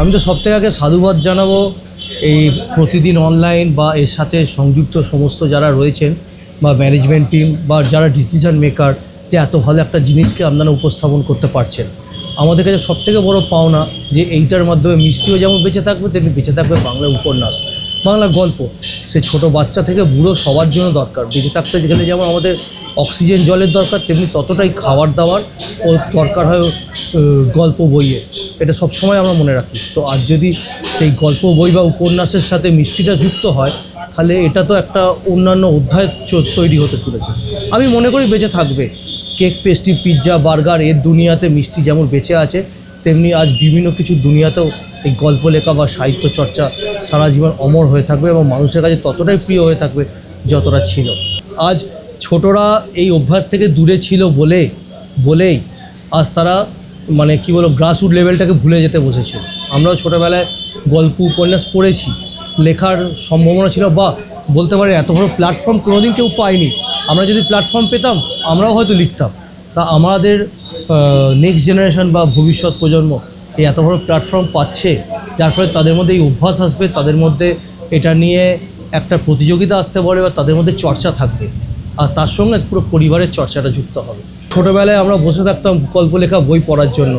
আমি তো সবথেকে আগে সাধুবাদ জানাবো এই প্রতিদিন অনলাইন বা এর সাথে সংযুক্ত সমস্ত যারা রয়েছেন বা ম্যানেজমেন্ট টিম বা যারা ডিসিশন মেকার, যে এত ভালো একটা জিনিসকে আপনারা উপস্থাপন করতে পারছেন। আমাদের কাছে সবথেকে বড় পাওনা যে এইটার মাধ্যমে মিষ্টিও যেমন বেঁচে থাকবে, তেমনি বেঁচে থাকবে বাংলা উপন্যাস, বাংলা গল্প। সে ছোট বাচ্চা থেকে বুড়ো সবার জন্য দরকার বেঁচে থাকতে। যেখানে যেমন আমাদের অক্সিজেন জলের দরকার, তেমনি ততটাই খাবার দাবার ও দরকার হয় গল্প বইয়ে। এটা সবসময় আমরা মনে রাখি। তো আজ যদি সেই গল্প বই বা উপন্যাসের সাথে মিষ্টিটা যুক্ত হয়, তাহলে এটা তো একটা অন্যান্য অধ্যায় তৈরি হতে চলেছে। আমি মনে করি বেঁচে থাকবে। কেক, পেস্ট্রি, পিৎজা, বার্গার এর দুনিয়াতে মিষ্টি যেমন বেঁচে আছে, তেমনি আজ বিভিন্ন কিছু দুনিয়াতেও এই গল্প লেখা বা সাহিত্য চর্চা সারা জীবন অমর হয়ে থাকবে এবং মানুষের কাছে ততটাই প্রিয় হয়ে থাকবে যতটা ছিল। আজ ছোটরা এই অভ্যাস থেকে দূরে ছিল বলেই আজ তারা মানে কি বলবো, গ্রাসরুট লেভেলটাকে ভুলে যেতে বসেছিল। আমরাও ছোটোবেলায় গল্প উপন্যাস পড়েছি, লেখার সম্ভাবনা ছিল, বা বলতে পারি এত বড় প্ল্যাটফর্ম কোনোদিন কেউ পায়নি। আমরা যদি প্ল্যাটফর্ম পেতাম আমরাও হয়তো লিখতাম। তা আমাদের নেক্সট জেনারেশন বা ভবিষ্যৎ প্রজন্ম এই এত বড় প্ল্যাটফর্ম পাচ্ছে, যার ফলে তাদের মধ্যে এই অভ্যাস আসবে, তাদের মধ্যে এটা নিয়ে একটা প্রতিযোগিতা আসতে পারে বা তাদের মধ্যে চর্চা থাকবে, আর তার সঙ্গে পুরো পরিবারের চর্চাটা যুক্ত হবে। ছোটোবেলায় আমরা বসে থাকতাম গল্প লেখা বই পড়ার জন্য।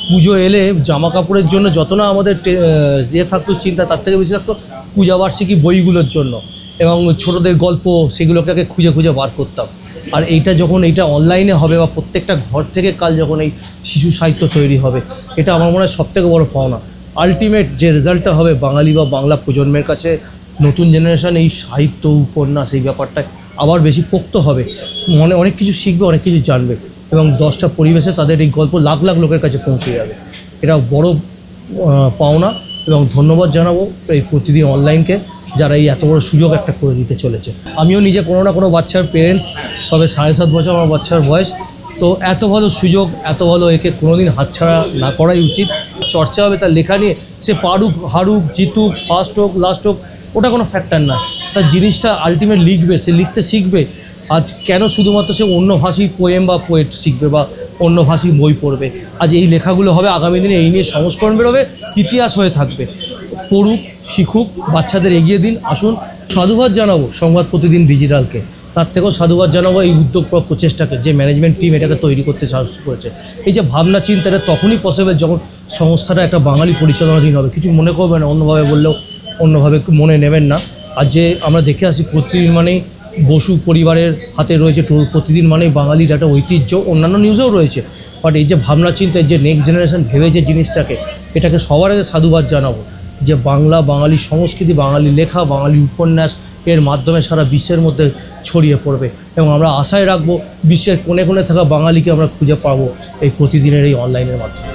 পুজো এলে জামা কাপড়ের জন্য যত না আমাদের থাকতো চিন্তা, তার থেকে বেশি থাকতো পূজাবার্ষিকী বইগুলোর জন্য, এবং ছোটদের গল্প সেগুলোকে খুঁজে খুঁজে বার করতাম। আর এইটা যখন এইটা অনলাইনে হবে বা প্রত্যেকটা ঘর থেকে কাল যখন এই শিশু সাহিত্য তৈরি হবে, এটা আমার মনে হয় সবথেকে বড় পাওনা। আলটিমেট যে রেজাল্টটা হবে বাঙালি বা বাংলা প্রজন্মের কাছে, নতুন জেনারেশন এই সাহিত্য উপন্যাস এই ব্যাপারটায় আবার বেশি পোক্ত হবে, মনে অনেক কিছু শিখবে, অনেক কিছু জানবে, এবং 10টা পরিবেশে তাদের এই গল্প লাখ লাখ লোকের কাছে পৌঁছে যাবে। এটা বড় পাওনা, এবং ধন্যবাদ জানাবো এই প্রতিদিন অনলাইনকে, যারা এই এত বড় সুযোগ একটা করে দিতে চলেছে। আমিও নিজে কোনো না কোনো বাচ্চার পেরেন্টস, সবে 7.5 বছর আমার বাচ্চার বয়স। তো এত ভালো সুযোগ, এত ভালো, একে কোনোদিন হাতছাড়া না করাই উচিত। চর্চা হবে তার লেখা নিয়ে, সে পারুক, হারুক, জিতুক, ফার্স্ট হোক, লাস্ট হোক, ওটা কোনো ফ্যাক্টর না। তার জিনিসটা আলটিমেট লিখবে, সে লিখতে শিখবে। আজ কেন শুধুমাত্র সে অন্য ভাষী পোয়েম বা পোয়েট শিখবে বা অন্য ভাষী বই পড়বে? আজ এই লেখাগুলো হবে, আগামী দিনে এই নিয়ে সংস্করণ বেরোবে, ইতিহাস হয়ে থাকবে। পড়ুক, শিখুক, বাচ্চাদের এগিয়ে দিন। আসুন, সাধুবাদ জানাবো সংবাদ প্রতিদিন ডিজিটালকে, তার থেকেও সাধুবাদ জানাবো এই উদ্যোগ বা প্রচেষ্টাকে, যে ম্যানেজমেন্ট টিম এটাকে তৈরি করতে সাহায্য করেছে। এই যে ভাবনা চিন্তা, এটা তখনই পসিবল যখন সংস্থাটা একটা বাঙালি পরিচালনাধীন হবে। কিছু মনে করবেন না, অন্যভাবে বললেও অন্যভাবে মনে নেবেন না। আর যে আমরা দেখে আসি প্রতিদিন মানেই বসু পরিবারের হাতে রয়েছে প্রতিদিন মানেই বাঙালির একটা ঐতিহ্য, অন্যান্য নিউজেও রয়েছে। বাট এই যে ভাবনা চিন্তা, যে নেক্সট জেনারেশন ভেবেছে জিনিসটাকে, এটাকে সবার আগে সাধুবাদ জানাবো। যে বাংলা, বাঙালি সংস্কৃতি, বাঙালি লেখা, বাঙালি উপন্যাস এর মাধ্যমে সারা বিশ্বের মধ্যে ছড়িয়ে পড়বে, এবং আমরা আশায় রাখবো বিশ্বের কোণে কোণে থাকা বাঙালিকে আমরা খুঁজে পাবো এই প্রতিদিনের এই অনলাইনের মাধ্যমে।